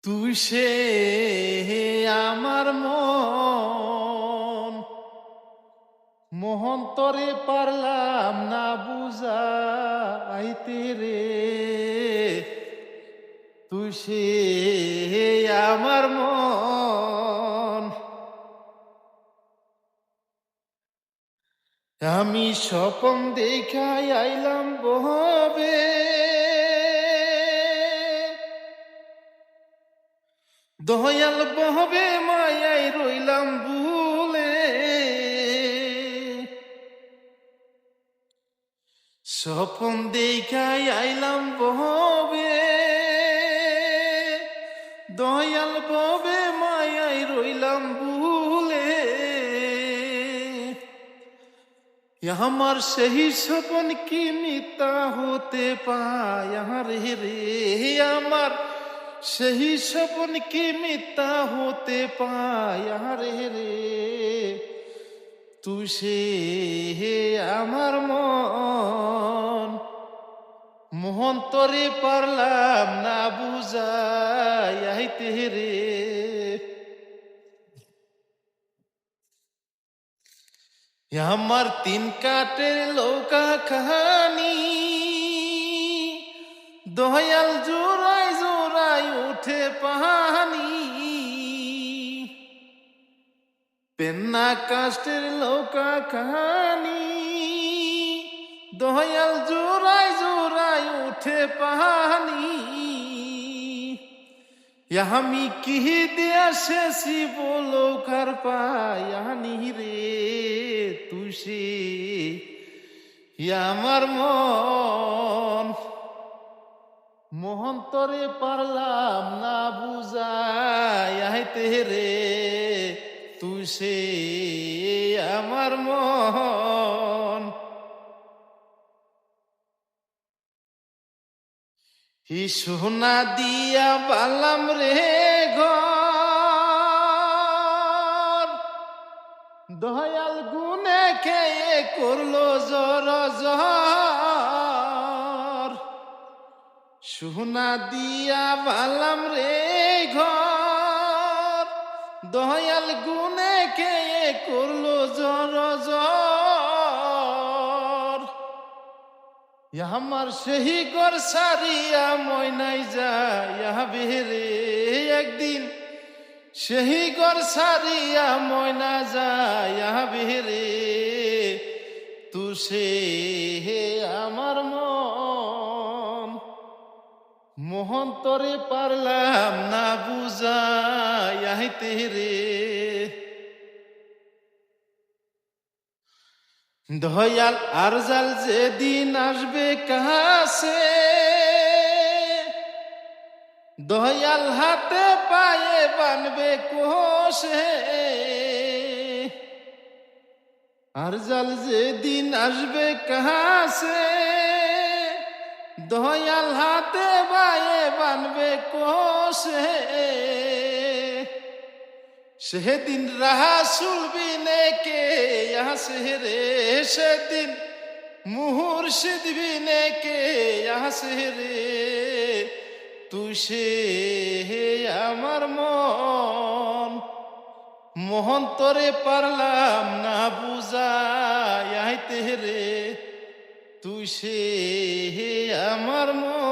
তুই সে আমার মন মোহন্তরে পারলাম না বুঝাইতে রে। তুই সে আমার মন, আমি স্বপন দেখাই আইলাম বহবে, দয়াল বহবে মায়াই রইলাম ভুলে। স্বপন দেখাই আইলাম বহবে, দয়াল বহবে মায়াই রইলাম ভুলে। আমার সেই স্বপন কি মিথ্যা হতে পায় রে রে। আমার সেই স্বপন কি মিথ্যা হতে পায় রে রে। তুই সে আমার মন মোহন্তরে পারলাম না বুঝাইতে রে। আমার তিন কাটের লৌকা কাহানি, দয়াল জোড়াই জোড়াই উঠে পাহানি। পেন্না কাষ্টের লৌকা কাহানি, দয়াল জোড়াই জোড়াই উঠে পাহানি। আমি কি দিয়া শেষি বলৌকার পায়ানি রে। তুই সে আমার মন মোহন্তরে পারলাম না বুঝাইতে রে। তুই সে আমার মন, হি সোনা দিয়া বালাম রে ঘর, দয়াল গুনে খেয়ে করলো জর জর। সোনা দিয়া বালাম রে ঘর, দয়াল গুনে খেয়ে করলো জর জর। আমার সেই ঘর সারিয়া ময়নাই যাবে রে একদিন। সেই ঘর সারিয়া ময়না যাবে রে। তু সে আমার মন মোহন্তরে পারলাম না বুঝাইতে রে। দয়াল আর জাল যেদিন আসবে কাছে, দয়াল হাতে পায়ে বানবে কোষে। আর জাল যেদিন আসবে কাছে, দয়াল হাতে পায়ে বানবে কোষে। সেদিন রাসূল বিনে কে আসে রে। সেদিন মুর্শিদ বিনে কে আসে রে। তুই সে আমার মন মোহন্তরে পারলাম না বুঝাইতে রে। তুই সে আমার মন।